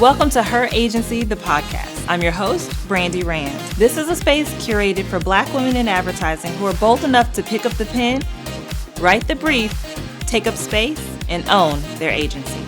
Welcome to Her Agency, the podcast. I'm your host, Brandi Rand. This is a space curated for Black women in advertising who are bold enough to pick up the pen, write the brief, take up space, and own their agency.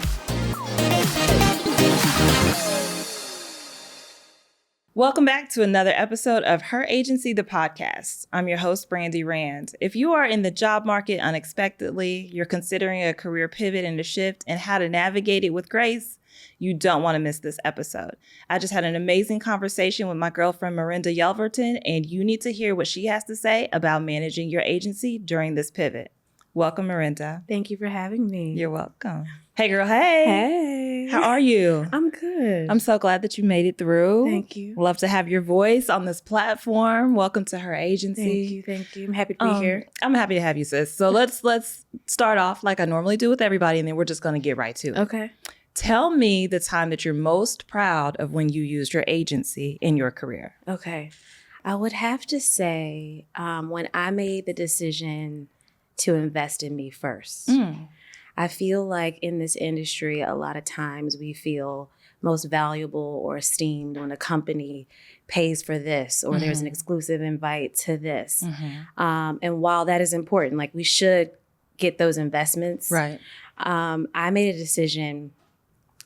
Welcome back to another episode of Her Agency, the podcast. I'm your host, Brandi Rand. If you are in the job market unexpectedly, you're considering a career pivot and a shift and how to navigate it with grace, you don't want to miss this episode. I just had an amazing conversation with my girlfriend, Marinda Yelverton, and you need to hear what she has to say about managing your agency during this pivot. Welcome, Marinda. Thank you for having me. You're welcome. Hey, girl. Hey. Hey. How are you? I'm good. I'm so glad that you made it through. Thank you. Love to have your voice on this platform. Welcome to Her Agency. Thank you. I'm happy to be here. I'm happy to have you, sis. So let's start off like I normally do with everybody, and then we're just going to get right to it. Okay. Tell me the time that you're most proud of when you used your agency in your career. Okay. I would have to say when I made the decision to invest in me first. I feel like in this industry, a lot of times we feel most valuable or esteemed when a company pays for this or there's an exclusive invite to this. And while that is important, like we should get those investments. Right. I made a decision.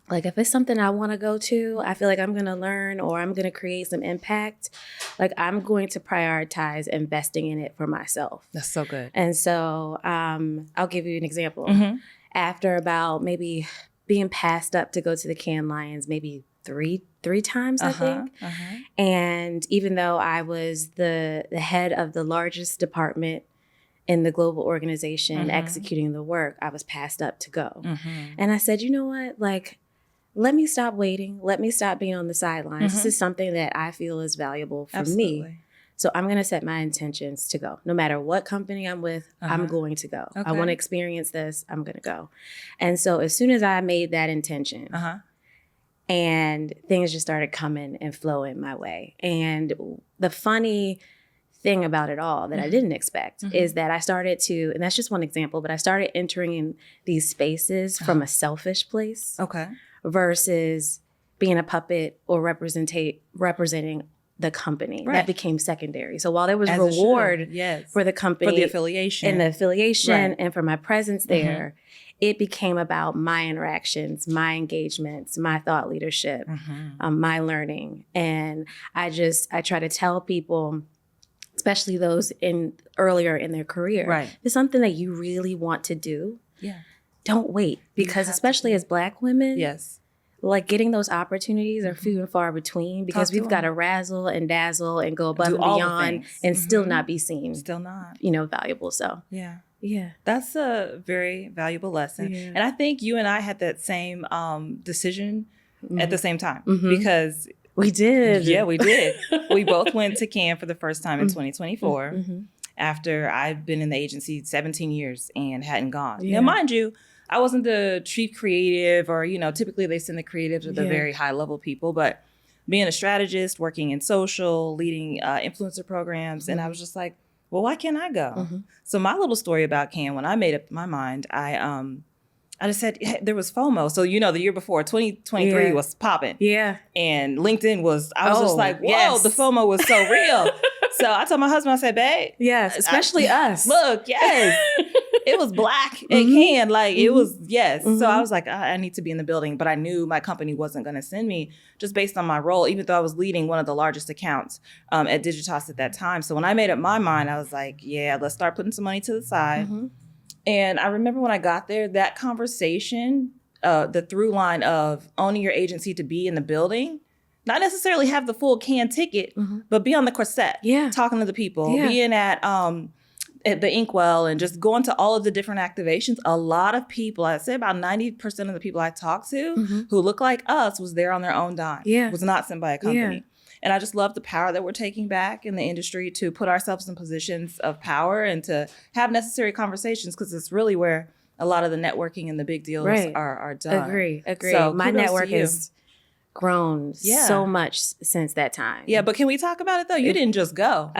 Like if it's something I want to go to, I feel like I'm going to learn or I'm going to create some impact. Like I'm going to prioritize investing in it for myself. That's so good. And so I'll give you an example. After about maybe being passed up to go to the Cannes Lions, maybe three times, I think. And even though I was the head of the largest department in the global organization executing the work, I was passed up to go. And I said, you know what, like, let me stop waiting. Let me stop being on the sidelines. This is something that I feel is valuable for me. So I'm going to set my intentions to go. No matter what company I'm with, I'm going to go. I want to experience this. I'm going to go. And so as soon as I made that intention and things just started coming and flowing my way. And the funny thing about it all that I didn't expect is that I started to, and that's just one example, but I started entering in these spaces from a selfish place. Versus being a puppet or representing the company. That became secondary. So while there was reward for the company, for the affiliation, and for my presence there, it became about my interactions, my engagements, my thought leadership, my learning. And I try to tell people, especially those earlier in their career, it's something that you really want to do. Don't wait, because especially as Black women, like getting those opportunities are few and far between because we've got to razzle and dazzle and go above and beyond and still not be seen. Still not. Valuable. So yeah. That's a very valuable lesson. And I think you and I had that same decision at the same time because we did. Yeah, we did. We both went to Cannes for the first time in 2024 after I've been in the agency 17 years and hadn't gone. Now, mind you, I wasn't the chief creative or, typically they send the creatives or the very high level people, but being a strategist, working in social, leading influencer programs. And I was just like, well, why can't I go? So my little story about Cannes, when I made up my mind, I just said, there was FOMO. So, the year before, 2023 was popping. And LinkedIn was, I was just like, whoa, the FOMO was so real. So I told my husband, I said, babe. Yes, especially us. Look, yes. It was Black at Cannes. Like, it was, So I was like, I need to be in the building. But I knew my company wasn't going to send me just based on my role, even though I was leading one of the largest accounts at Digitas at that time. So when I made up my mind, I was like, let's start putting some money to the side. And I remember when I got there, that conversation, the through line of owning your agency to be in the building, not necessarily have the full Cannes ticket, but be on the corset, talking to the people, being at the Inkwell and just going to all of the different activations. A lot of people, I'd say about 90% of the people I talked to who look like us was there on their own dime, was not sent by a company. And I just love the power that we're taking back in the industry to put ourselves in positions of power and to have necessary conversations because it's really where a lot of the networking and the big deals are done. Agree. So my network has grown so much since that time. Yeah, but can we talk about it though? You didn't just go.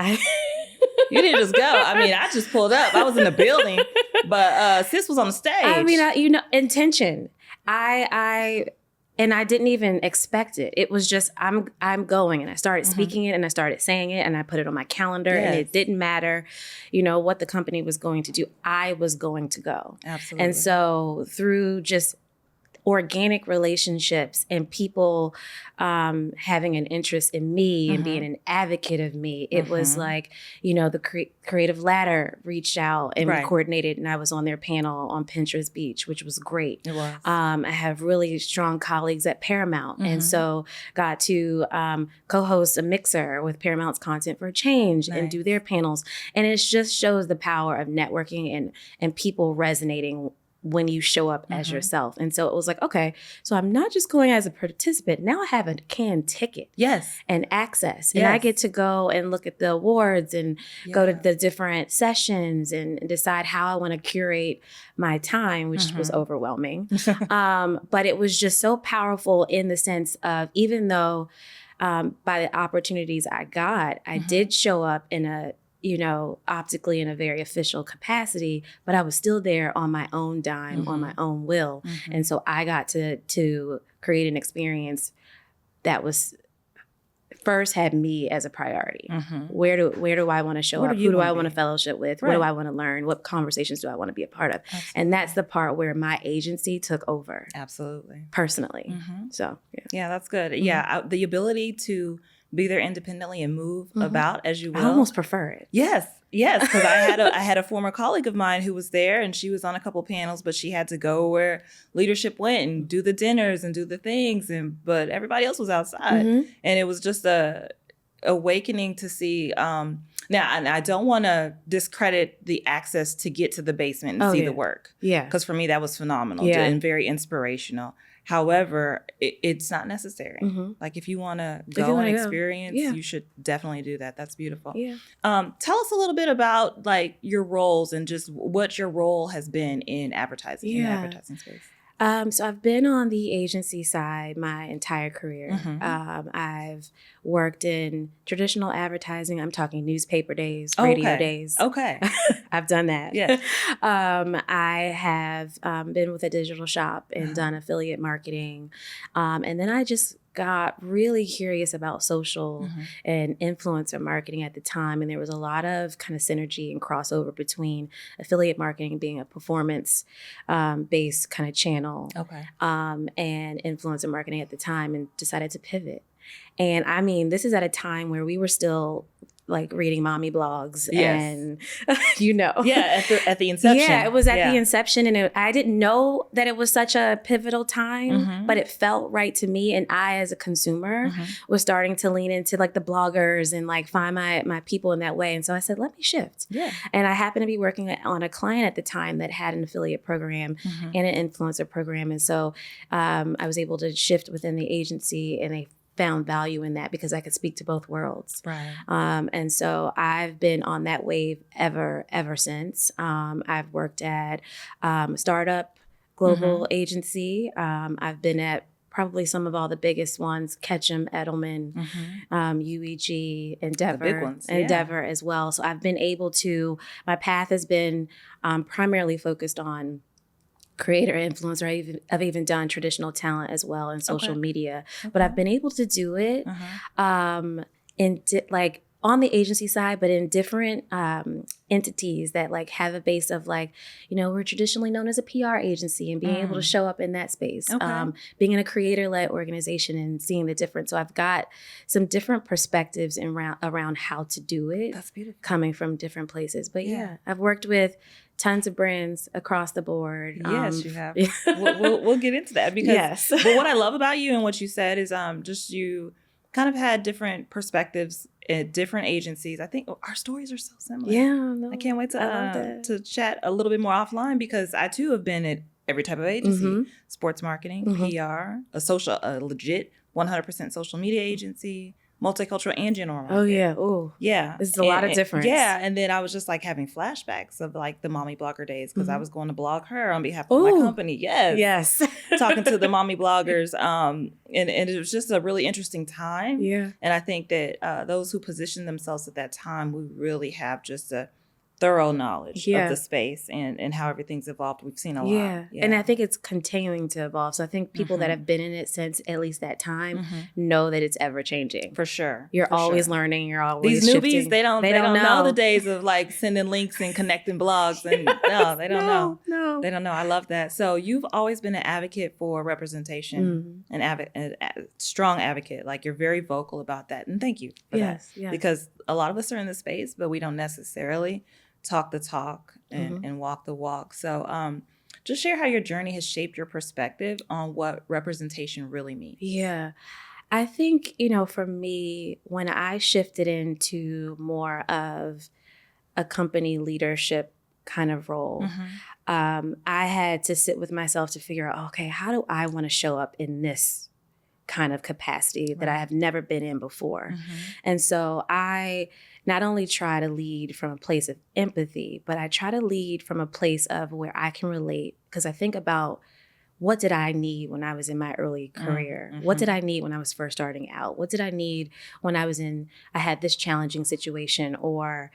You didn't just go. I mean, I just pulled up. I was in the building, but sis was on the stage. I mean, intention. I and I didn't even expect it. It was just, I'm going, and I started speaking it, and I started saying it, and I put it on my calendar, and it didn't matter, what the company was going to do. I was going to go. Absolutely. And so through just organic relationships and people having an interest in me and being an advocate of me, it was like, the Creative Ladder reached out and we coordinated, and I was on their panel on Pinterest Beach, which was great. It was. I have really strong colleagues at Paramount, and so got to co-host a mixer with Paramount's Content for Change and do their panels. And it just shows the power of networking and people resonating when you show up as yourself. And so it was like, okay, so I'm not just going as a participant. Now I have a canned ticket. Yes. And access. And I get to go and look at the awards and go to the different sessions and decide how I want to curate my time, which was overwhelming. But it was just so powerful in the sense of, even though by the opportunities I got, I did show up in a optically in a very official capacity, but I was still there on my own dime, on my own will. And so I got to create an experience that was first had me as a priority. Where do I want to show up? Who do I want to fellowship with? What do I want to learn? What conversations do I want to be a part of? Absolutely. And that's the part where my agency took over. Absolutely. Personally. So, yeah, that's good. Yeah. The ability to be there independently and move about as you will. I almost prefer it. Yes, because I had a former colleague of mine who was there, and she was on a couple panels, but she had to go where leadership went and do the dinners and do the things, but everybody else was outside, and it was just a awakening to see. Now, and I don't want to discredit the access to get to the basement and see the work. Yeah, because for me that was phenomenal and very inspirational. However, it's not necessary. Like if you want to go and experience, you should definitely do that. That's beautiful. Yeah. Tell us a little bit about like your roles and just what your role has been in advertising, in the advertising space. So I've been on the agency side my entire career. I've worked in traditional advertising. I'm talking newspaper days, radio days. Okay. I've done that. Yeah. I have been with a digital shop and done affiliate marketing. And then I just got really curious about social and influencer marketing at the time. And there was a lot of kind of synergy and crossover between affiliate marketing being a performance based kind of channel and influencer marketing at the time, and decided to pivot. And I mean, this is at a time where we were still like reading mommy blogs and, Yeah, at the inception. Yeah, it was at the inception. And I didn't know that it was such a pivotal time, but it felt right to me. And I, as a consumer, was starting to lean into like the bloggers and like find my people in that way. And so I said, let me shift. Yeah. And I happened to be working on a client at the time that had an affiliate program and an influencer program. And so I was able to shift within the agency, and they found value in that because I could speak to both worlds. Right. And so I've been on that wave ever since. I've worked at startup global agency. I've been at probably some of all the biggest ones: Ketchum, Edelman, UEG, Endeavor, the big ones, Endeavor as well. So I've been able to, my path has been primarily focused on creator, influencer. I've even done traditional talent as well and social media, but I've been able to do it like on the agency side, but in different entities that like have a base of like, we're traditionally known as a PR agency, and being able to show up in that space, being in a creator-led organization and seeing the difference. So I've got some different perspectives around how to do it. That's beautiful. Coming from different places. But I've worked with tons of brands across the board. Yes, you have. We'll get into that because but what I love about you and what you said is just you kind of had different perspectives at different agencies. I think our stories are so similar. Yeah, no, I can't wait to chat a little bit more offline, because I too have been at every type of agency: sports marketing, PR, a legit 100% social media agency, multicultural and general market. Oh yeah. Oh yeah. This is a lot of difference. Yeah. And then I was just like having flashbacks of like the mommy blogger days, because I was going to blog her on behalf of my company. Yes. Talking to the mommy bloggers. And it was just a really interesting time. Yeah. And I think that those who position themselves at that time, we really have just a thorough knowledge Yeah. of the space and how everything's evolved. We've seen a lot. Yeah. And I think it's continuing to evolve. So I think people that have been in it since at least that time know that it's ever changing. For sure. You're always learning. You're always These shifting. newbies, they don't know the days of like sending links and connecting blogs. And no, they don't know. No. They don't know. I love that. So you've always been an advocate for representation, a strong advocate. Like you're very vocal about that. And thank you for that. Yes. Because a lot of us are in the space, but we don't necessarily talk the talk and walk the walk. So just share how your journey has shaped your perspective on what representation really means. Yeah. I think, for me, when I shifted into more of a company leadership kind of role, I had to sit with myself to figure out, okay, how do I want to show up in this kind of capacity that I have never been in before? And so I not only try to lead from a place of empathy, but I try to lead from a place of where I can relate, because I think about, what did I need when I was in my early career? What did I need when I was first starting out? What did I need when I had this challenging situation, or,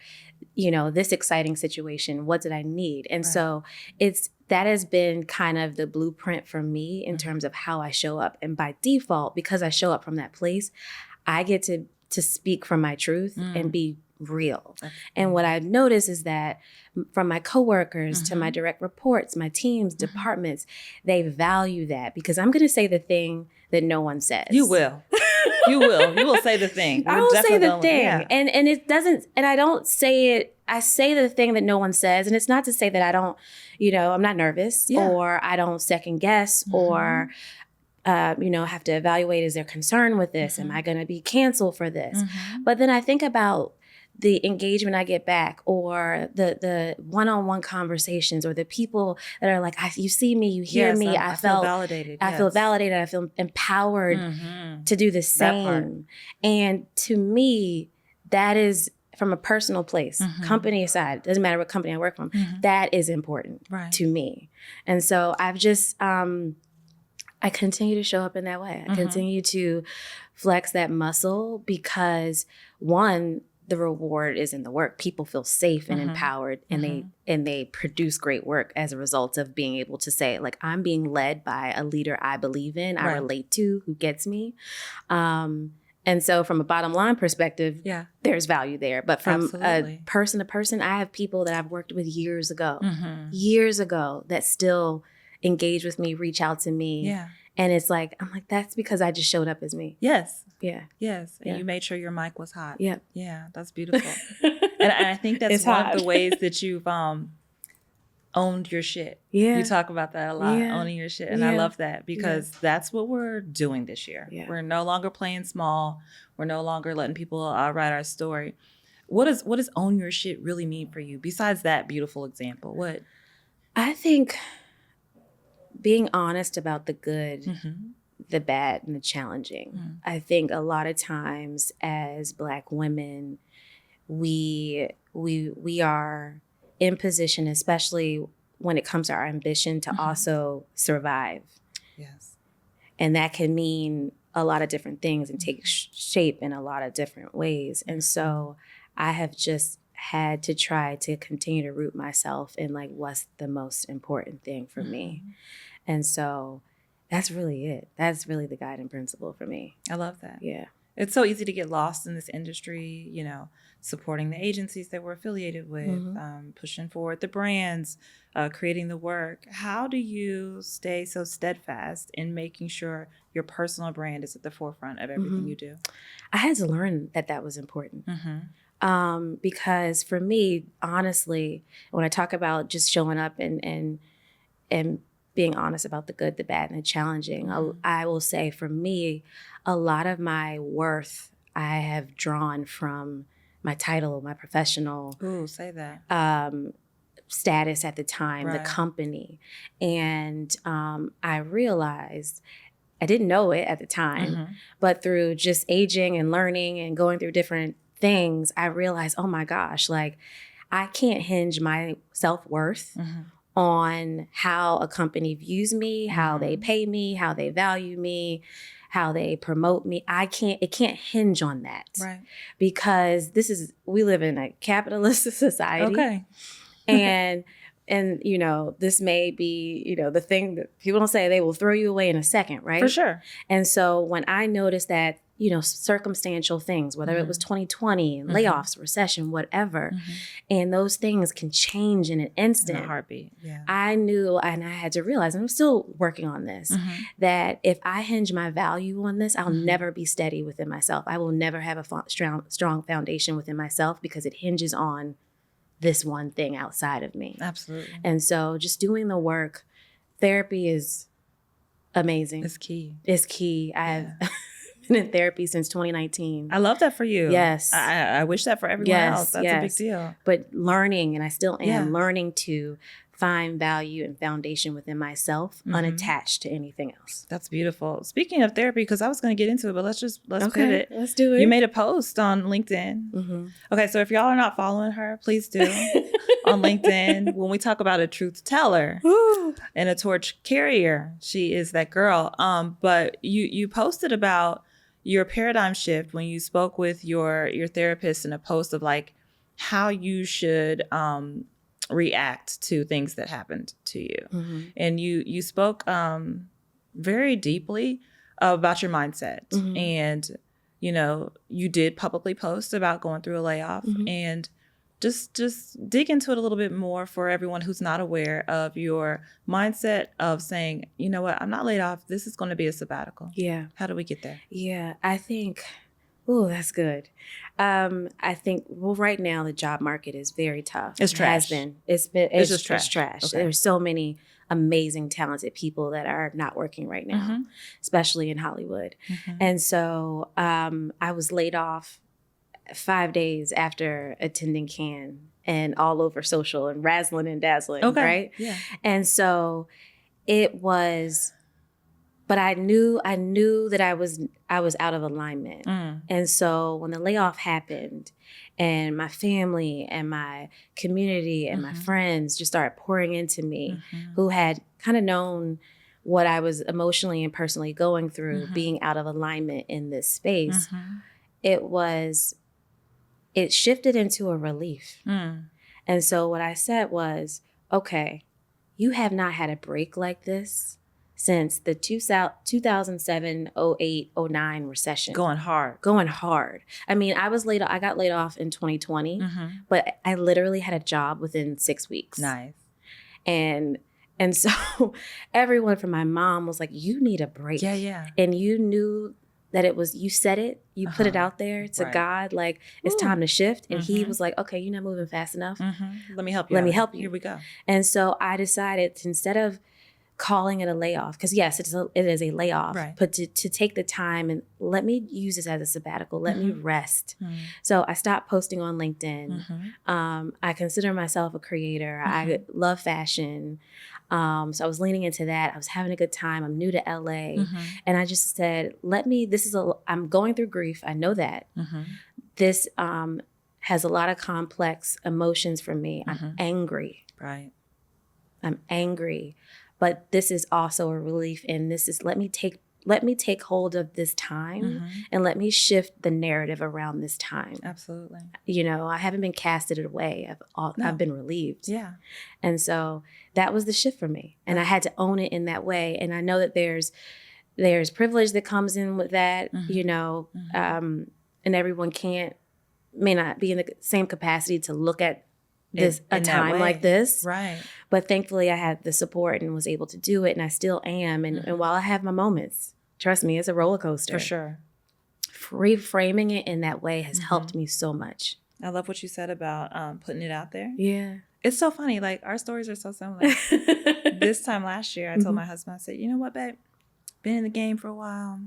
this exciting situation? What did I need? And so that has been kind of the blueprint for me in terms of how I show up. And by default, because I show up from that place, I get to speak from my truth and be real. And what I've noticed is that from my coworkers to my direct reports, my teams, departments, they value that, because I'm going to say the thing that no one says. You will. You will say the thing. I will say the thing. Yeah. And it doesn't, and I don't say it, I say the thing that no one says. And it's not to say that I don't, I'm not nervous or I don't second guess or have to evaluate, is there concern with this? Am I going to be canceled for this? But then I think about the engagement I get back, or the one-on-one conversations, or the people that are like, you see me, you hear me. I feel validated. I feel validated. I feel empowered to do the same. And to me, that is, from a personal place, company aside, doesn't matter what company I work from, that is important to me. And so I've just, I continue to show up in that way. I continue to flex that muscle, because one, the reward is in the work. People feel safe and empowered, and they produce great work as a result of being able to say, like, I'm being led by a leader I believe in, I relate to, who gets me. And so from a bottom line perspective, there's value there. But from a person to person, I have people that I've worked with years ago that still engage with me, reach out to me. Yeah. And it's like, I'm like, that's because I just showed up as me. Yes. Yeah. Yes. And you made sure your mic was hot. Yeah. Yeah. That's beautiful. and I think that's one of the ways that you've owned your shit. Yeah. You talk about that a lot, owning your shit. And I love that, because that's what we're doing this year. Yeah. We're no longer playing small. We're no longer letting people write our story. What does own your shit really mean for you? Besides that beautiful example, what? I think being honest about the good, the bad, and the challenging. I think a lot of times as Black women, we are in position, especially when it comes to our ambition, to also survive. Yes. And that can mean a lot of different things and take shape in a lot of different ways. And so I have just had to try to continue to root myself in, like, what's the most important thing for me. And so that's really it. That's really the guiding principle for me. I love that. Yeah. It's so easy to get lost in this industry, supporting the agencies that we're affiliated with, pushing forward the brands, creating the work. How do you stay so steadfast in making sure your personal brand is at the forefront of everything you do? I had to learn that was important. Because for me, honestly, when I talk about just showing up and being honest about the good, the bad, and the challenging, I will say, for me, a lot of my worth I have drawn from my title, my professional status at the time, the company. And I realized, I didn't know it at the time, but through just aging and learning and going through different things, I realized, oh my gosh, like, I can't hinge my self-worth on how a company views me, how they pay me, how they value me, how they promote me. It can't hinge on that. Right. Because we live in a capitalist society. Okay. and you know, this may be, you know, the thing that people don't say, they will throw you away in a second, right? For sure. And so when I noticed that, you know, circumstantial things, whether it was 2020 and layoffs, recession, whatever, and those things can change in an instant. In a heartbeat. Yeah. I knew, and I had to realize, and I'm still working on this, that if I hinge my value on this, I'll never be steady within myself. I will never have a strong foundation within myself because it hinges on this one thing outside of me. Absolutely. And so just doing the work, therapy is amazing. It's key. It's key. I've been in therapy since 2019. I love that for you. Yes. I wish that for everyone else. That's a big deal. But learning, and I still am learning to find value and foundation within myself, unattached to anything else. That's beautiful. Speaking of therapy, because I was going to get into it, but let's pivot. Let's do it. You made a post on LinkedIn. Okay, so if y'all are not following her, please do on LinkedIn. When we talk about a truth teller and a torch carrier, she is that girl. But you posted about your paradigm shift when you spoke with your therapist in a post of like how you should react to things that happened to you. And you spoke very deeply about your mindset. And, you know, you did publicly post about going through a layoff and just dig into it a little bit more for everyone who's not aware of your mindset of saying, you know what, I'm not laid off. This is going to be a sabbatical. Yeah. How do we get there? Yeah, I think, that's good. I think, right now the job market is very tough. It's trash. It has been. It's just trash. It's trash. Okay. There's so many amazing, talented people that are not working right now, especially in Hollywood. And so I was laid off 5 days after attending Cannes and all over social and razzling and dazzling, right? Yeah. And so it was, but I knew that I was out of alignment. And so when the layoff happened and my family and my community and my friends just started pouring into me, who had kind of known what I was emotionally and personally going through, being out of alignment in this space, it shifted into a relief. And so what I said was, okay, you have not had a break like this since the 2007, 08, 09 recession. Going hard. I mean, I got laid off in 2020, but I literally had a job within 6 weeks. Nice. And so everyone from my mom was like, you need a break. Yeah. And you knew that it was, you said it, you put it out there to God, like, it's time to shift. And he was like, okay, you're not moving fast enough. Let me help you. Here we go. And so I decided to, instead of calling it a layoff, because yes, it is a layoff, but to take the time and let me use this as a sabbatical, let me rest. So I stopped posting on LinkedIn. I consider myself a creator. I love fashion. So I was leaning into that. I was having a good time. I'm new to LA. And I just said, I'm going through grief. I know that. This has a lot of complex emotions for me. I'm angry. Right. I'm angry. But this is also a relief. And this is, let me take hold of this time and let me shift the narrative around this time. Absolutely. You know, I haven't been casted away. I've been relieved. Yeah. And so that was the shift for me. And I had to own it in that way. And I know that there's privilege that comes in with that, you know, and everyone may not be in the same capacity to look at a time like this. Right. But thankfully I had the support and was able to do it. And I still am. And while I have my moments, trust me, it's a roller coaster. For sure. Reframing it in that way has helped me so much. I love what you said about putting it out there. Yeah. It's so funny. Like, our stories are so similar. This time last year, I told my husband, I said, you know what, babe? Been in the game for a while.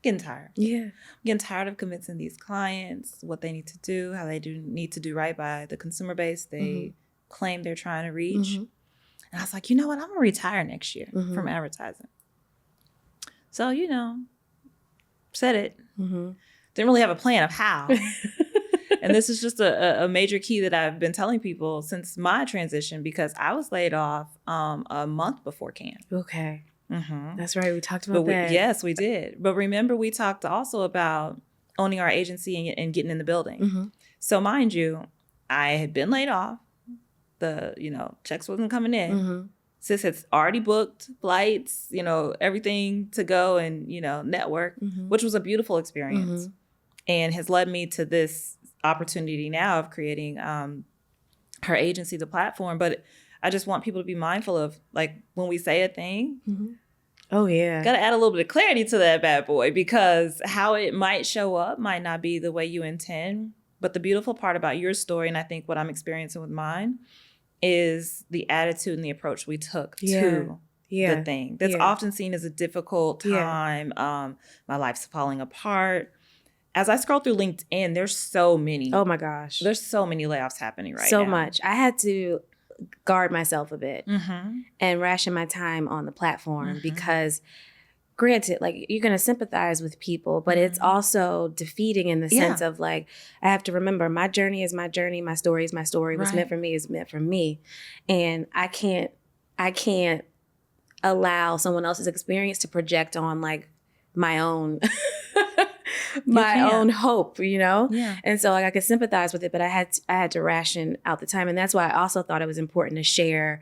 Getting tired. Yeah. I'm getting tired of convincing these clients what they need to do, how they need to do right by the consumer base they claim they're trying to reach. And I was like, you know what? I'm going to retire next year from advertising. So, you know, said it. Didn't really have a plan of how. And this is just a major key that I've been telling people since my transition, because I was laid off a month before Cannes. Okay. Mm-hmm. That's right. We talked about that. Yes, we did. But remember, we talked also about owning our agency and getting in the building. Mm-hmm. So mind you, I had been laid off. The, checks wasn't coming in. Mm-hmm. Sis had already booked flights, everything to go and, network, mm-hmm. which was a beautiful experience. Mm-hmm. And has led me to this opportunity now of creating her agency, the platform. But I just want people to be mindful of, like, when we say a thing, mm-hmm. Oh, yeah. Got to add a little bit of clarity to that bad boy, because how it might show up might not be the way you intend. But the beautiful part about your story, and I think what I'm experiencing with mine, is the attitude and the approach we took to the thing. That's often seen as a difficult time. My life's falling apart. As I scroll through LinkedIn, there's so many. Oh, my gosh. There's so many layoffs happening right now. So much. I had to guard myself a bit mm-hmm. and ration my time on the platform mm-hmm. because granted, like, you're going to sympathize with people, but mm-hmm. it's also defeating in the sense of, like, I have to remember my journey is my journey. My story is my story. What's meant for me is meant for me. And I can't allow someone else's experience to project on, like, my own own hope, Yeah. And so, like, I could sympathize with it, but I had to ration out the time. And that's why I also thought it was important to share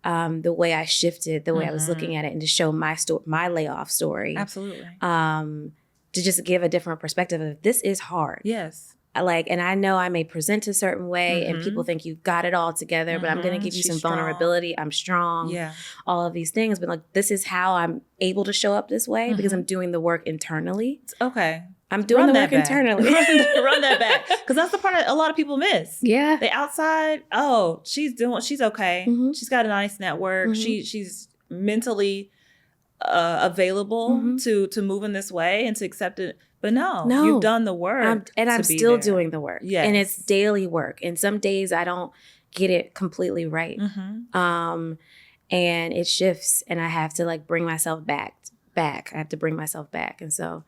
the way I shifted, the way mm-hmm. I was looking at it, and to show my layoff story. Absolutely. To just give a different perspective of, this is hard. Yes. And I know I may present a certain way mm-hmm. and people think you've got it all together, mm-hmm. but I'm going to give you some vulnerability. I'm strong. Yeah. All of these things. But, like, this is how I'm able to show up this way mm-hmm. because I'm doing the work internally. Okay. I'm doing the work internally. Run that back. Because that's the part a lot of people miss. Yeah. The outside, she's okay. Mm-hmm. She's got a nice network. Mm-hmm. She's mentally available mm-hmm. to move in this way and to accept it. But no, you've done the work. And I'm still doing the work. Yes. And it's daily work. And some days I don't get it completely right. Mm-hmm. And it shifts, and I have to, like, bring myself back. I have to bring myself back. And so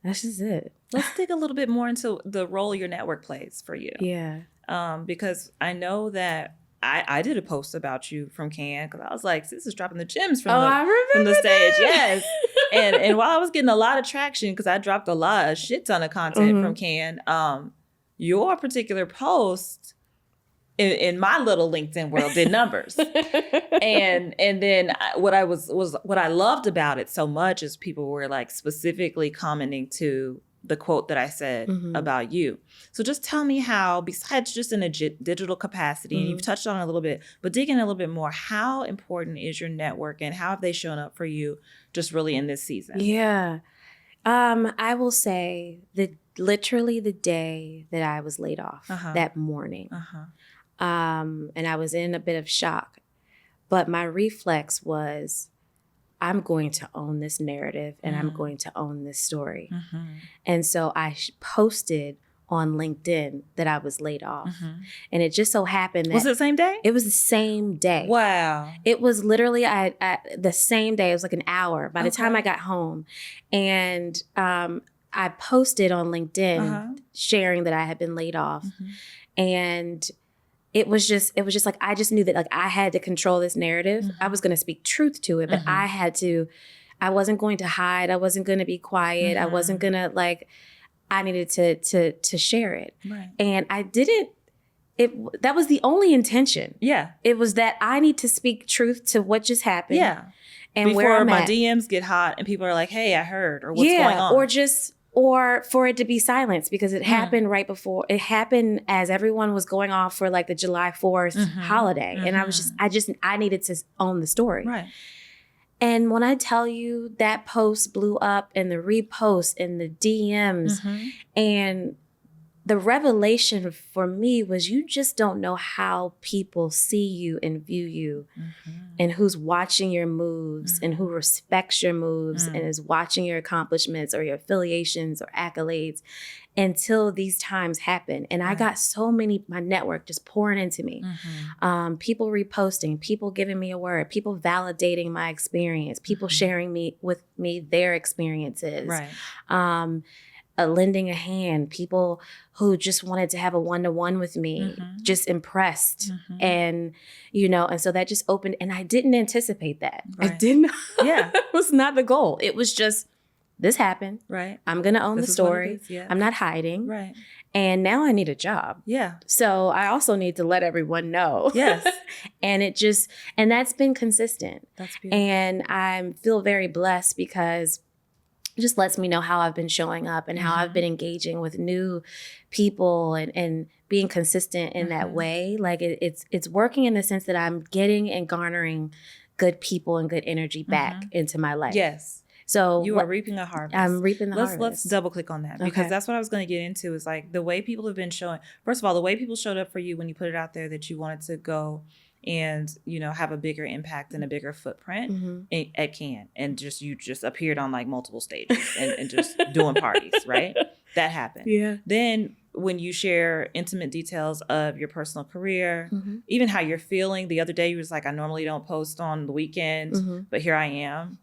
that's just it. Let's dig a little bit more into the role your network plays for you. Yeah. Because I know that I did a post about you from Cannes, because I was like, this is dropping the gems from the stage. Yes. and while I was getting a lot of traction, because I dropped a shit ton of content mm-hmm. from Cannes, your particular post in my little LinkedIn world did numbers. and then what I loved about it so much is people were, like, specifically commenting to the quote that I said mm-hmm. about you. So just tell me how, besides just in a digital capacity, mm-hmm. and you've touched on it a little bit, but dig in a little bit more, how important is your network and how have they shown up for you just really in this season? Yeah. I will say that literally the day that I was laid off, that morning, and I was in a bit of shock, but my reflex was, I'm going to own this narrative and I'm going to own this story. Mm-hmm. And so I posted on LinkedIn that I was laid off. Mm-hmm. And it just so happened that... Was it the same day? It was the same day. Wow. It was literally the same day. It was like an hour by the time I got home. And I posted on LinkedIn sharing that I had been laid off. Mm-hmm. And it was just like, I just knew that, like, I had to control this narrative. Mm-hmm. I was going to speak truth to it, but I wasn't going to hide. I wasn't going to be quiet. Mm-hmm. I wasn't going to, like, I needed to share it. Right. And I didn't, that was the only intention. Yeah. It was that I need to speak truth to what just happened. Yeah. And before where I'm my at. DMs get hot and people are like, hey, I heard, or what's going on. Or for it to be silenced, because it happened right before, it happened as everyone was going off for, like, the July 4th holiday. And I needed to own the story. Right. And when I tell you that post blew up, and the reposts and the DMs, and the revelation for me was, you just don't know how people see you and view you, and who's watching your moves, and who respects your moves, and is watching your accomplishments or your affiliations or accolades, until these times happen. And I got so many, my network just pouring into me. People reposting, people giving me a word, people validating my experience, people sharing with me their experiences. Right. lending a hand, people who just wanted to have a one-to-one with me, just impressed. And, and so that just opened, and I didn't anticipate that. Right. I didn't. Yeah. It was not the goal. It was just, this happened. Right. I'm going to own the story. Yeah. I'm not hiding. Right. And now I need a job. Yeah. So I also need to let everyone know. Yes. And that's been consistent. That's beautiful. And I feel very blessed because it just lets me know how I've been showing up and how I've been engaging with new people and being consistent in that way. Like it's working in the sense that I'm getting and garnering good people and good energy back into my life. Yes. So you are reaping a harvest. I'm reaping the harvest. Let's double click on that because that's what I was going to get into is like the way people have been showing. First of all, the way people showed up for you when you put it out there that you wanted to go and, have a bigger impact and a bigger footprint at Cannes. And you just appeared on like multiple stages and just doing parties, right? That happened. Yeah. Then when you share intimate details of your personal career, even how you're feeling. The other day you was like, I normally don't post on the weekend, but here I am.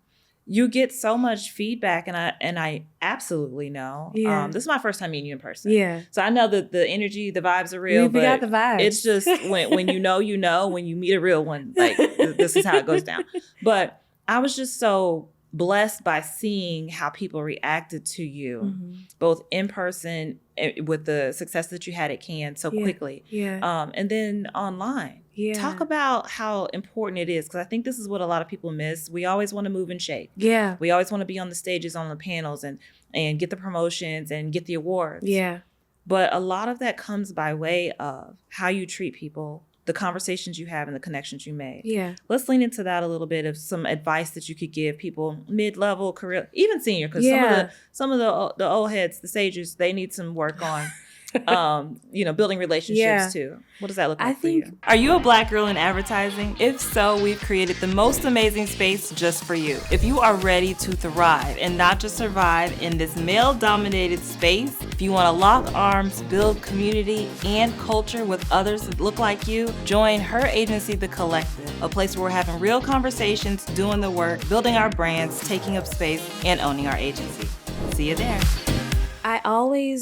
You get so much feedback, and I absolutely know. Yeah. This is my first time meeting you in person. Yeah. So I know that the energy, the vibes are real. We got the vibes. It's just when when you meet a real one, like this is how it goes down. But I was just so blessed by seeing how people reacted to you, both in person with the success that you had at Cannes so quickly, and then online. Yeah. Talk about how important it is, because I think this is what a lot of people miss. We always want to move and shake. Yeah. We always want to be on the stages, on the panels, and get the promotions and get the awards. Yeah. But a lot of that comes by way of how you treat people, the conversations you have, and the connections you make. Yeah. Let's lean into that a little bit of some advice that you could give people mid-level career, even senior, because some of the old heads, the sages, they need some work on. Building relationships too. What does that look like for you? Are you a Black girl in advertising? If so, we've created the most amazing space just for you. If you are ready to thrive and not just survive in this male-dominated space, if you want to lock arms, build community and culture with others that look like you, join her agency, The Collective, a place where we're having real conversations, doing the work, building our brands, taking up space, and owning our agency. See you there.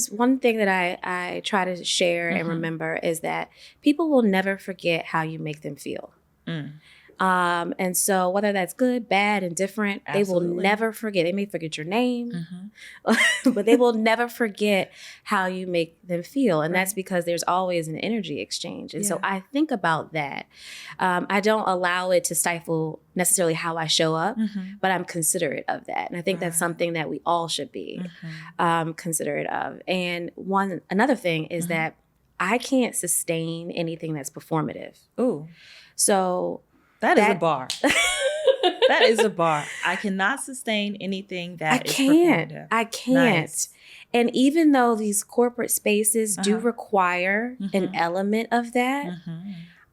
One thing that I try to share and remember is that people will never forget how you make them feel. And so whether that's good, bad, indifferent, they will never forget. They may forget your name, but they will never forget how you make them feel. And that's because there's always an energy exchange. And so I think about that. I don't allow it to stifle necessarily how I show up, but I'm considerate of that. And I think that's something that we all should be considerate of. And another thing is that I can't sustain anything that's performative. Ooh. So that is a bar. That is a bar. I cannot sustain anything that is performative. I can't. Nice. And even though these corporate spaces do require an element of that,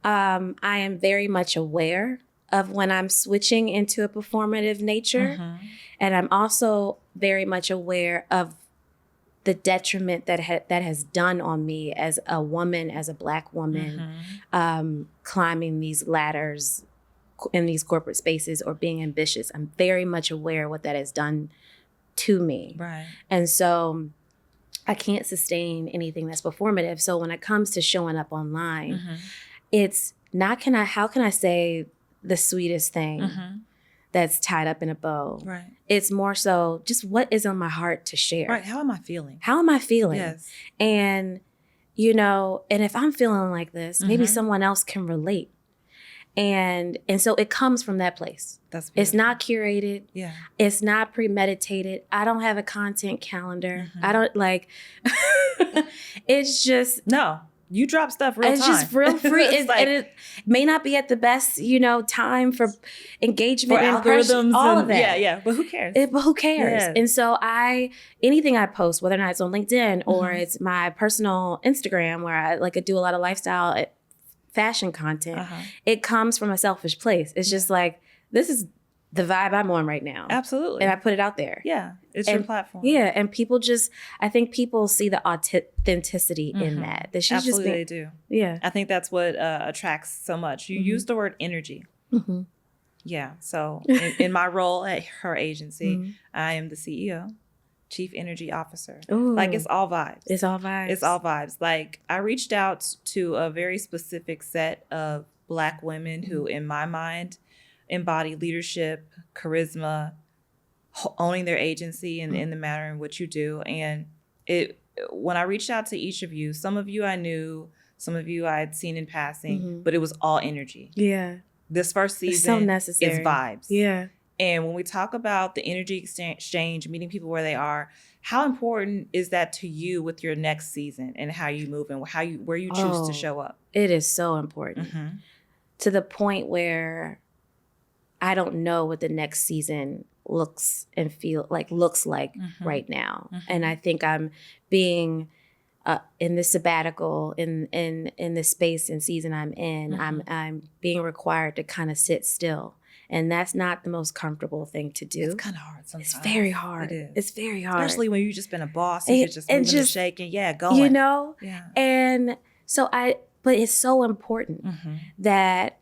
I am very much aware of when I'm switching into a performative nature. And I'm also very much aware of the detriment that has done on me as a woman, as a Black woman, climbing these ladders in these corporate spaces or being ambitious. I'm very much aware of what that has done to me. Right. And so I can't sustain anything that's performative. So when it comes to showing up online, it's not how can I say the sweetest thing that's tied up in a bow. Right. It's more so just what is on my heart to share. Right. How am I feeling? How am I feeling? Yes. And, and if I'm feeling like this, maybe someone else can relate. And so it comes from that place. That's beautiful. It's not curated. Yeah. It's not premeditated. I don't have a content calendar. I don't it's just. No. You drop stuff real time. It's just real free. And it may not be at the best, time for engagement for and algorithms, all of that. Yeah. But who cares? But who cares? Yes. And so anything I post, whether or not it's on LinkedIn or it's my personal Instagram where I do a lot of lifestyle fashion content, it comes from a selfish place. It's just this is the vibe I'm on right now. Absolutely. And I put it out there. Yeah. It's your platform. Yeah. And I think people see the authenticity in that. That she's absolutely just they do. Yeah. I think that's what attracts so much. You use the word energy. Yeah. So in my role at her agency, I am the CEO. Chief Energy Officer. Ooh. Like, it's all vibes. It's all vibes. It's all vibes. Like, I reached out to a very specific set of Black women who, in my mind, embody leadership, charisma, owning their agency in the manner in which you do. And when I reached out to each of you, some of you I knew, some of you I had seen in passing, but it was all energy. Yeah. This first season it's so necessary. Is vibes. Yeah. And when we talk about the energy exchange, meeting people where they are, how important is that to you with your next season and how you move and where you choose to show up? It is so important to the point where I don't know what the next season looks like right now. And I think I'm being in this sabbatical, in this space and season I'm in, I'm being required to kind of sit still. And that's not the most comfortable thing to do. It's kind of hard sometimes. It's very hard. It is. It's very hard. Especially when you've just been a boss and you're just moving and shaking. Yeah, going. You know? Yeah. And so but it's so important that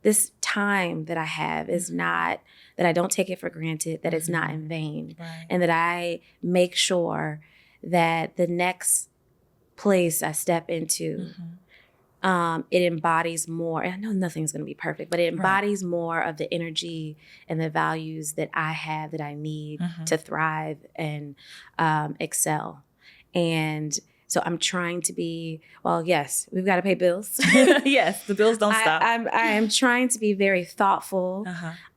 this time that I have is not, that I don't take it for granted, that it's not in vain. Right. And that I make sure that the next place I step into, it embodies more. And I know nothing's going to be perfect, but it embodies more of the energy and the values that I have, that I need to thrive and excel. And so I'm trying to be, yes, we've got to pay bills. Yes, the bills don't stop. I am trying to be very thoughtful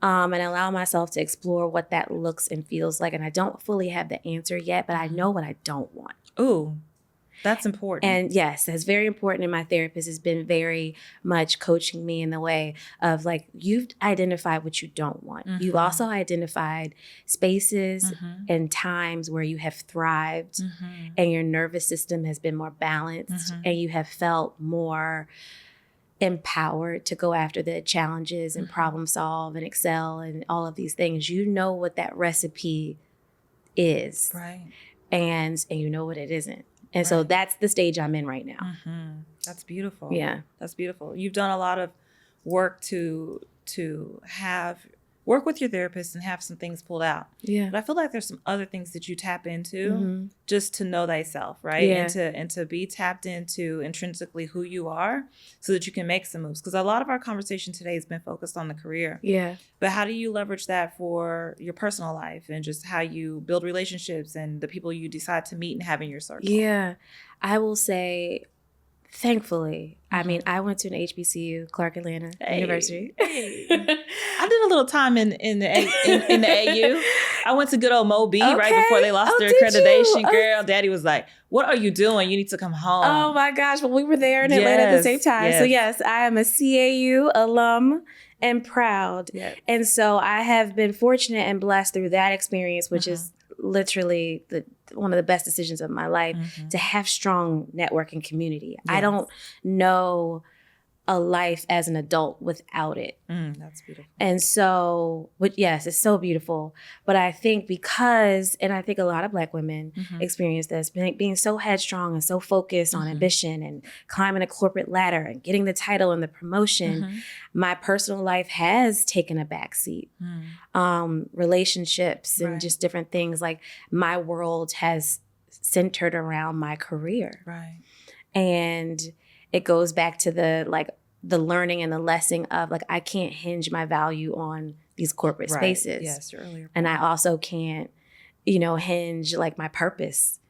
and allow myself to explore what that looks and feels like. And I don't fully have the answer yet, but I know what I don't want. Ooh, that's important. And yes, that's very important. And my therapist has been very much coaching me in the way of like, you've identified what you don't want. You've also identified spaces and times where you have thrived and your nervous system has been more balanced and you have felt more empowered to go after the challenges and problem solve and excel and all of these things. You know what that recipe is. Right. And you know what it isn't. And so that's the stage I'm in right now. That's beautiful. Yeah. That's beautiful. You've done a lot of work to work with your therapist and have some things pulled out. Yeah. But I feel like there's some other things that you tap into just to know thyself, right? Yeah. And to be tapped into intrinsically who you are so that you can make some moves. Because a lot of our conversation today has been focused on the career. Yeah. But how do you leverage that for your personal life and just how you build relationships and the people you decide to meet and have in your circle? Yeah. I will say, thankfully, I mean, I went to an HBCU, Clark Atlanta University. I did a little time in the AU. I went to good old Mo B right before they lost their accreditation. Girl, Daddy was like, "What are you doing? You need to come home." Oh my gosh! Well, we were there in Atlanta at the same time. Yes. So yes, I am a CAU alum and proud. Yes. And so I have been fortunate and blessed through that experience, which is literally one of the best decisions of my life, to have strong networking community. Yes. I don't know a life as an adult without it. That's beautiful. And so, yes, it's so beautiful. But I think and I think a lot of Black women experience this, being so headstrong and so focused on ambition and climbing a corporate ladder and getting the title and the promotion, my personal life has taken a backseat. Relationships and just different things, like my world has centered around my career. Right. And it goes back to the learning and the lesson of like, I can't hinge my value on these corporate spaces. Yes, your earlier point. And I also can't, hinge like my purpose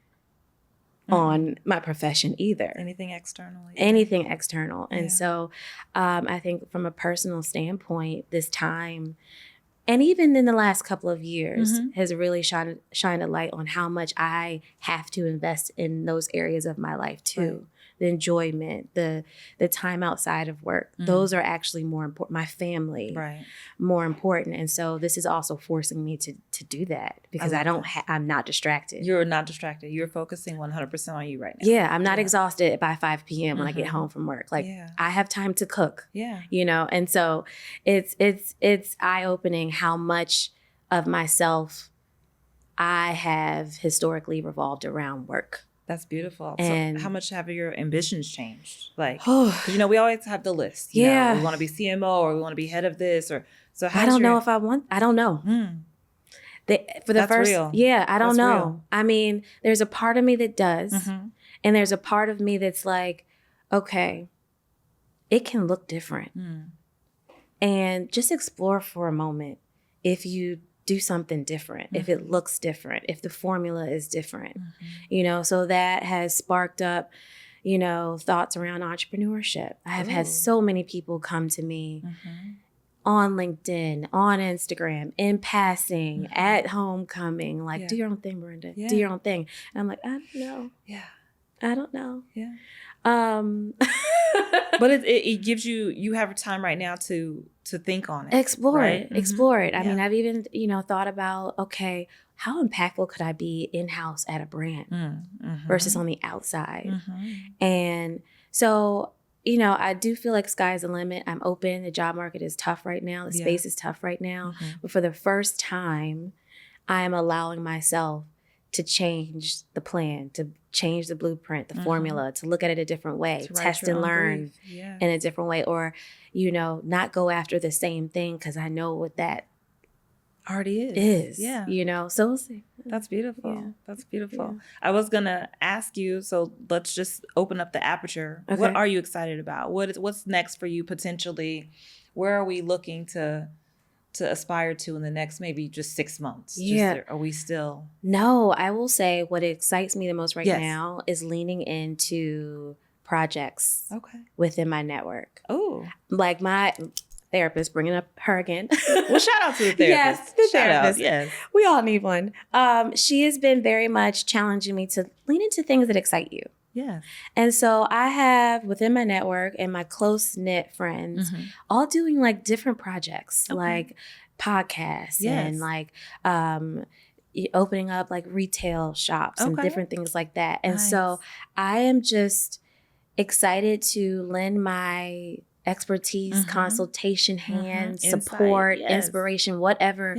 on my profession either. Anything external. Anything external. And so I think from a personal standpoint, this time, and even in the last couple of years, has really shined a light on how much I have to invest in those areas of my life too. Right. The enjoyment, the time outside of work, those are actually more important. My family, more important. And so this is also forcing me to do that because I'm not distracted. You're not distracted. You're focusing 100% on you right now. Yeah, I'm not exhausted by 5 p.m. when I get home from work. Like I have time to cook. Yeah, and so it's eye-opening how much of myself I have historically revolved around work. That's beautiful. And so how much have your ambitions changed? Like, we always have the list. We want to be CMO or we want to be head of this or so. I don't know if I want. I don't know. For the That's first, real. I don't That's know. real. I mean, there's a part of me that does, and there's a part of me that's like, okay, it can look different. And just explore for a moment if you do something different, if it looks different, if the formula is different, you know, so that has sparked up, you know, thoughts around entrepreneurship. I have had so many people come to me on LinkedIn, on Instagram, in passing, at homecoming, like, do your own thing, Marinda. Do your own thing. And I'm like, I don't know. I don't know. But it gives you have time right now to think on it. Explore right? it. I mean, I've even, you know, thought about, okay, how impactful could I be in-house at a brand versus on the outside? And so, you know, I do feel like sky's the limit. I'm open. The job market is tough right now. The space is tough right now. But for the first time, I am allowing myself to change the plan, to change the blueprint, the formula, to look at it a different way, test and learn in a different way, or, you know, not go after the same thing because I know what that already is. You know, so we'll see. That's beautiful. That's beautiful. I was gonna ask you, so let's just open up the aperture. Okay. What are you excited about? What's next for you potentially? Where are we looking to aspire to in the next maybe just 6 months? Are we still? No, I will say what excites me the most right now is leaning into projects within my network. Oh, like my therapist, bringing up her again. Well, shout out to the therapist. Yes, the therapist. Yes. We all need one. She has been very much challenging me to lean into things that excite you. Yeah. And so I have within my network and my close knit friends all doing like different projects, like podcasts and like opening up like retail shops and different things like that. And so I am just excited to lend my expertise, consultation, hand, support, inspiration, whatever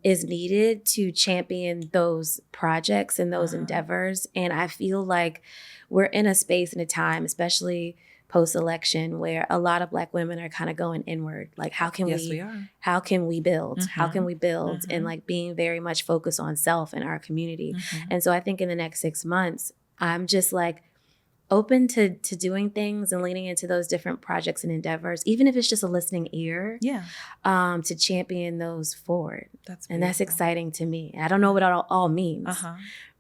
is needed to champion those projects and those endeavors. And I feel like we're in a space and a time, especially post-election, where a lot of Black women are kind of going inward. Like, how can how can we build? How can we build? And like being very much focused on self and our community. And so I think in the next 6 months, I'm just like, open to doing things and leaning into those different projects and endeavors, even if it's just a listening ear, to champion those forward. That's exciting to me. I don't know what it all means,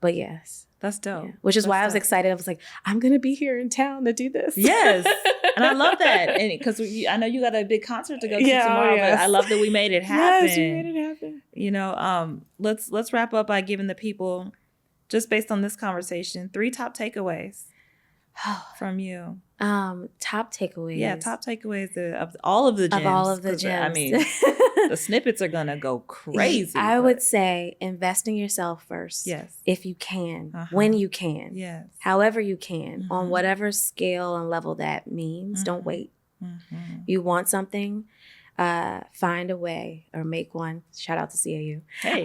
but yes. That's dope. Which is why I was excited. I was like, I'm going to be here in town to do this. Yes. And I love that. And because I know you got a big concert to go to tomorrow, but I love that we made it happen. Yes, we made it happen. You know, let's wrap up by giving the people, just based on this conversation, 3 top takeaways from you. Top takeaways. Yeah, top takeaways of all of the gems. Of all of the gems. I mean, the snippets are going to go crazy. I would say invest in yourself first. Yes. If you can, when you can. Yes. However you can, on whatever scale and level that means. Don't wait. You want something, find a way or make one. Shout out to CAU. Hey.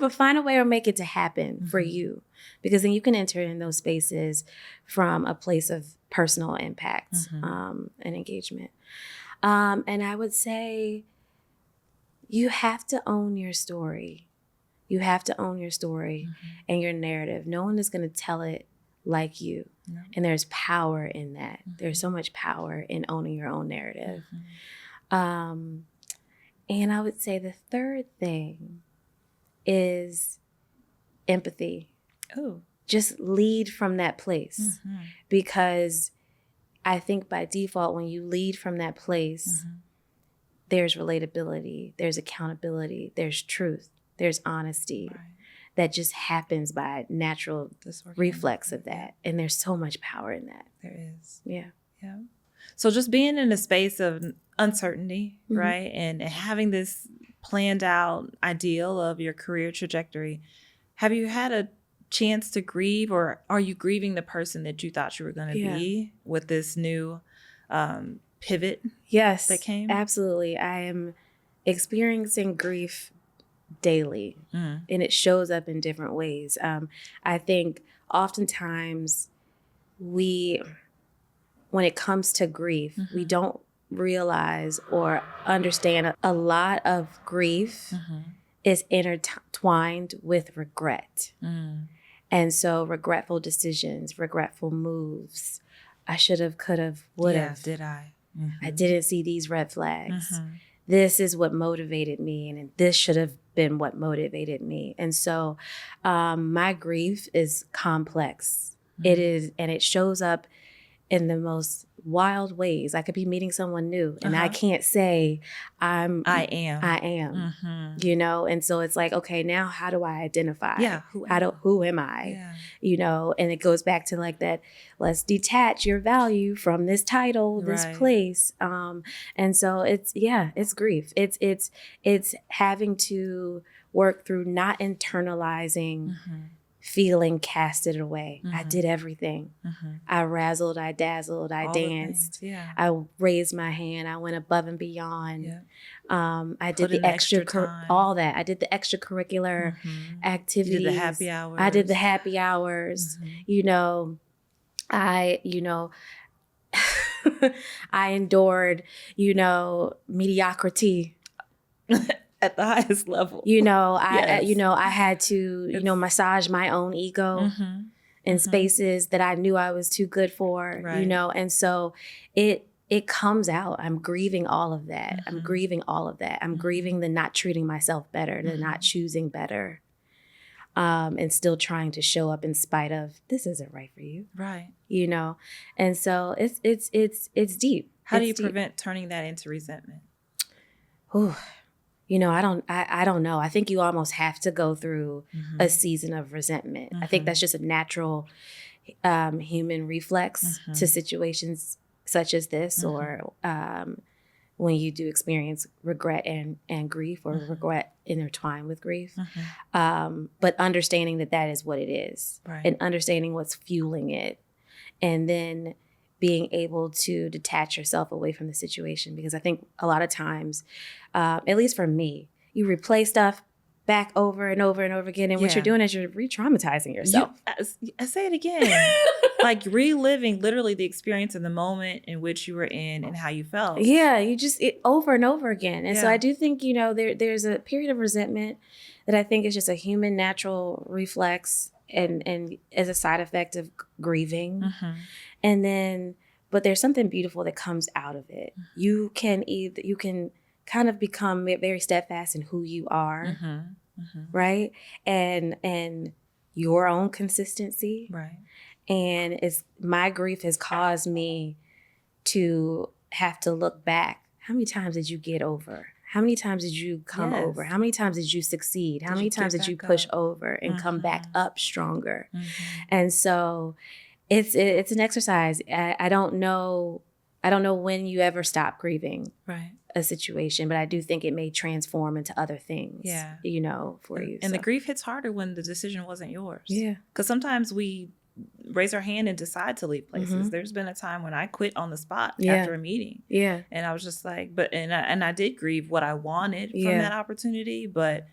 But find a way or make it to happen for you. Because then you can enter in those spaces from a place of personal impact and engagement. And I would say you have to own your story. You have to own your story and your narrative. No one is going to tell it like you. No. And there's power in that. There's so much power in owning your own narrative. And I would say the third thing is empathy. Oh, just lead from that place, because I think by default, when you lead from that place, there's relatability, there's accountability, there's truth, there's honesty that just happens by natural reflex of that. And there's so much power in that. There is. Yeah. Yeah. So just being in a space of uncertainty, right? And having this planned out ideal of your career trajectory, have you had a chance to grieve, or are you grieving the person that you thought you were going to be with this new pivot? Yes, that came? Absolutely. I am experiencing grief daily, and it shows up in different ways. I think oftentimes when it comes to grief, we don't realize or understand a lot of grief is intertwined with regret. And so regretful decisions, regretful moves. I should have, could have, would have. Did I? I didn't see these red flags. This is what motivated me, and this should have been what motivated me. And so my grief is complex. It is, and it shows up in the most wild ways. I could be meeting someone new and I can't say I am, you know? And so it's like, okay, now how do I identify? Yeah. Who am I? Yeah. You know, and it goes back to like that, let's detach your value from this title, this place. And so it's grief. It's having to work through not internalizing feeling casted away. I did everything. I razzled, I dazzled, I danced. I raised my hand. I went above and beyond. I did the all that. I did the extracurricular activities. You did the happy hours. I did the happy hours. You know, I endured, mediocrity. At the highest level. I had to, massage my own ego in spaces that I knew I was too good for, and so it comes out. I'm grieving all of that. I'm grieving all of that. I'm grieving the not treating myself better, the not choosing better, and still trying to show up in spite of this isn't right for you. Right. And so it's deep. How do you prevent turning that into resentment? Ooh. I don't know. I think you almost have to go through a season of resentment. I think that's just a natural human reflex to situations such as this, or when you do experience regret and grief, or regret intertwined with grief. But understanding that is what it is, and understanding what's fueling it, and then being able to detach yourself away from the situation. Because I think a lot of times, at least for me, you replay stuff back over and over and over again. And what you're doing is you're re-traumatizing yourself. I say it again, like reliving literally the experience in the moment in which you were in and how you felt. Yeah, you just over and over again. And so I do think, there's a period of resentment that I think is just a human natural reflex and as a side effect of grieving. And then, but there's something beautiful that comes out of it. You can kind of become very steadfast in who you are, right? And your own consistency. Right. And my grief has caused me to have to look back. How many times did you get over? How many times did you come over? How many times did you succeed? How many times did you push over and come back up stronger? And so it's an exercise. I don't know when you ever stop grieving a situation, but I do think it may transform into other things, for you. And the grief hits harder when the decision wasn't yours. Yeah. Because sometimes we raise our hand and decide to leave places. There's been a time when I quit on the spot after a meeting. Yeah. And I was just like, and I did grieve what I wanted from that opportunity. But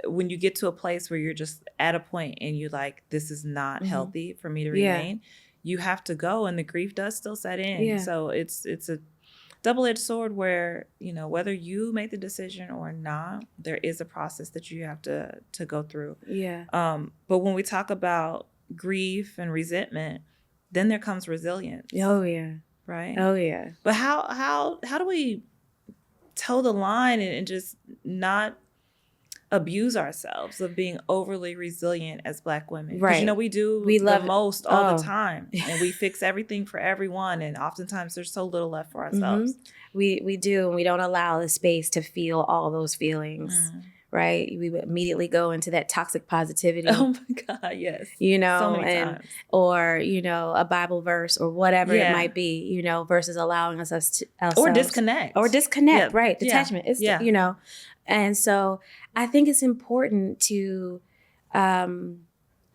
when you get to a place where you're just at a point and you're like, this is not healthy for me to remain, you have to go, and the grief does still set in. Yeah. So it's a double-edged sword where, whether you make the decision or not, there is a process that you have to go through. Yeah. But when we talk about grief and resentment, then there comes resilience. Oh yeah. Right? Oh yeah. But how do we toe the line and just not abuse ourselves of being overly resilient as Black women? Right. Because we love the most all the time, and we fix everything for everyone, and oftentimes there's so little left for ourselves. We do, and we don't allow the space to feel all those feelings. Right? We would immediately go into that toxic positivity. Oh my God, yes. So many times. Or, a Bible verse or whatever it might be, versus allowing ourselves. Or disconnect. Right. Detachment. It's, and so I think it's important to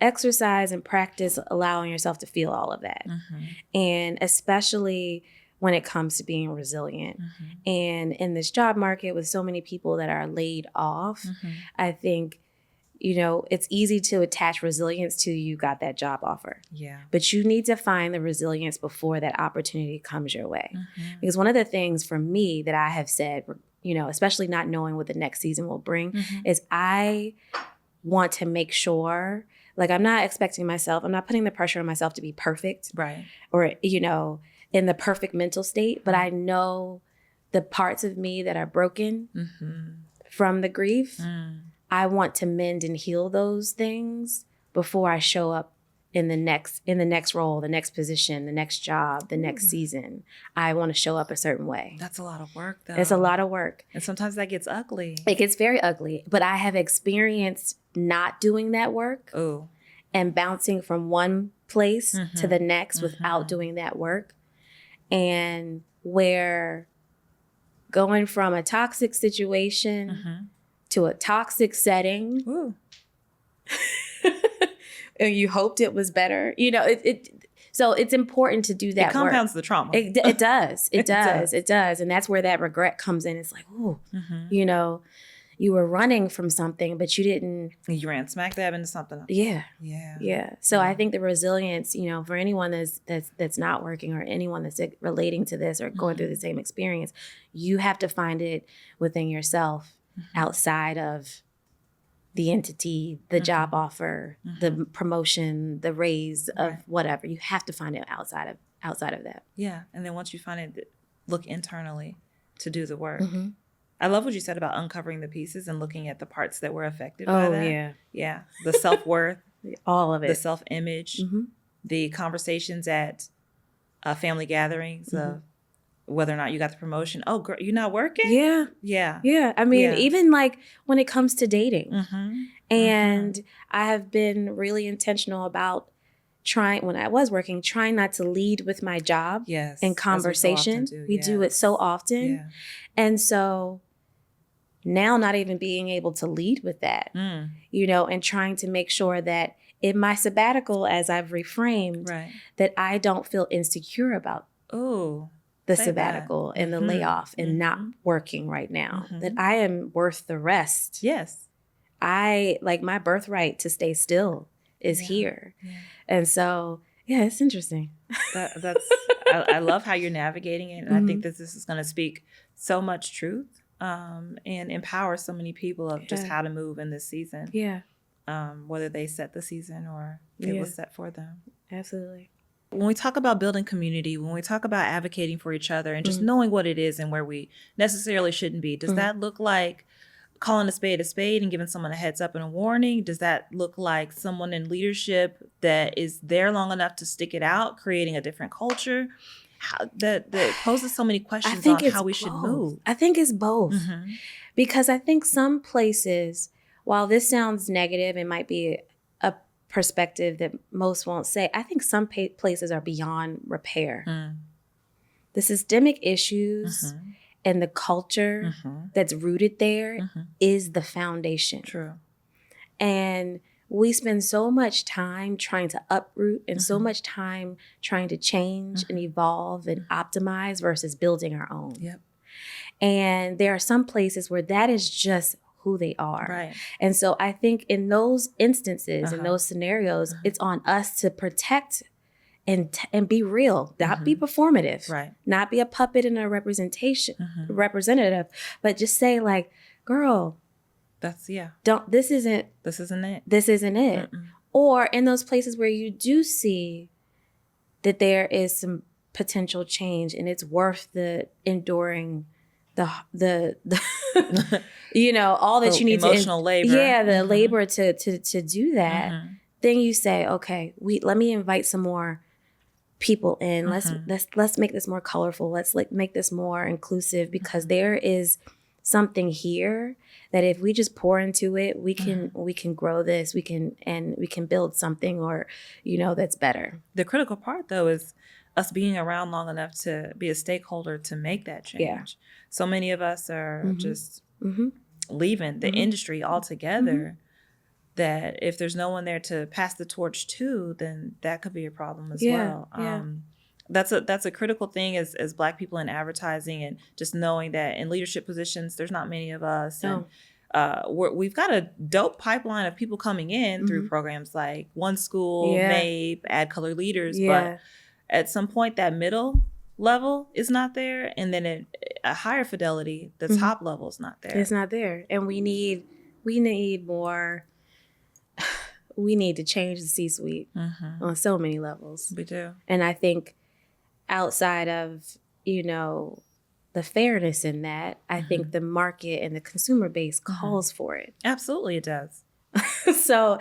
exercise and practice allowing yourself to feel all of that. And especially when it comes to being resilient. And in this job market with so many people that are laid off, I think, it's easy to attach resilience to you got that job offer. Yeah. But you need to find the resilience before that opportunity comes your way. Because one of the things for me that I have said especially not knowing what the next season will bring, is I want to make sure, like, I'm not putting the pressure on myself to be perfect. Right. Or, in the perfect mental state, but I know the parts of me that are broken from the grief. I want to mend and heal those things before I show up in the next role, the next position, the next job, the next season. I want to show up a certain way. That's a lot of work, though. It's a lot of work. And sometimes that gets ugly. It gets very ugly. But I have experienced not doing that work and bouncing from one place to the next without doing that work. And where going from a toxic situation to a toxic setting, and you hoped it was better, so it's important to do that. It compounds the trauma. It does. It does. And that's where that regret comes in. It's like, you were running from something, but you didn't. You ran smack dab into something else. Yeah. So I think the resilience, for anyone that's not working, or anyone that's relating to this or going through the same experience, you have to find it within yourself, outside of the entity, the job offer, the promotion, the raise of whatever. You have to find it outside of that. Yeah. And then once you find it, look internally to do the work. I love what you said about uncovering the pieces and looking at the parts that were affected by that. Yeah. The self-worth, all of it, the self-image, the conversations at family gatherings of whether or not you got the promotion. Oh, girl, you're not working? Yeah. I mean, even like when it comes to dating, and I have been really intentional about when I was working, trying not to lead with my job in conversation. We do it so often. And so now not even being able to lead with that, and trying to make sure that in my sabbatical, as I've reframed, that I don't feel insecure about the sabbatical and the layoff and not working right now, that I am worth the rest. Yes. My birthright to stay still is here. And so, it's interesting. I love how you're navigating it. And I think that this is going to speak so much truth and empower so many people of just how to move in this season. Whether they set the season or it was set for them. Absolutely. When we talk about building community, when we talk about advocating for each other and just knowing what it is and where we necessarily shouldn't be, does that look like calling a spade and giving someone a heads up and a warning? Does that look like someone in leadership that is there long enough to stick it out, creating a different culture? That poses so many questions on how we should move. I think it's both. Because I think some places, while this sounds negative, it might be a perspective that most won't say, I think some places are beyond repair. The systemic issues and the culture that's rooted there is the foundation. True. And we spend so much time trying to uproot and so much time trying to change and evolve and optimize versus building our own. And there are some places where that is just who they are. And so I think in those instances, in those scenarios, it's on us to protect and be real, not be performative, not be a puppet and a representative, but just say like, girl, this isn't it. Or in those places where you do see that there is some potential change and it's worth the enduring the all that you need emotional labor. The labor to do that. Then you say, okay, let me invite some more people in. Let's make this more colorful. Let's make this more inclusive, because there is something here that if we just pour into it, we can grow this. We can build something, or that's better. The critical part though is us being around long enough to be a stakeholder to make that change. So many of us are just leaving the industry altogether. That if there's no one there to pass the torch to, then that could be a problem as well. That's a critical thing as Black people in advertising, and just knowing that in leadership positions, there's not many of us. And we've got a dope pipeline of people coming in through programs like One School, MAPE, Add Color Leaders. But at some point, that middle level is not there, and then at a higher fidelity, the top level is not there. It's not there, and we need more. We need to change the C-suite on so many levels. We do, and I think outside of the fairness in that, I think the market and the consumer base calls for it. Absolutely, it does. So,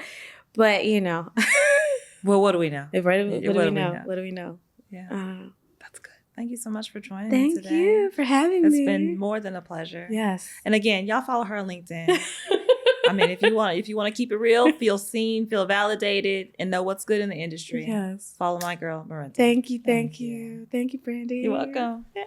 but well, what do we know? What do we know? Yeah. That's good. Thank you so much for joining me Thank today. you for having me. It's been more than a pleasure. Yes. And again, y'all follow her on LinkedIn. I mean, if you want to keep it real, feel seen, feel validated, and know what's good in the industry. Yes. Follow my girl, Marinda. Thank you, Brandi. You're welcome. Yay.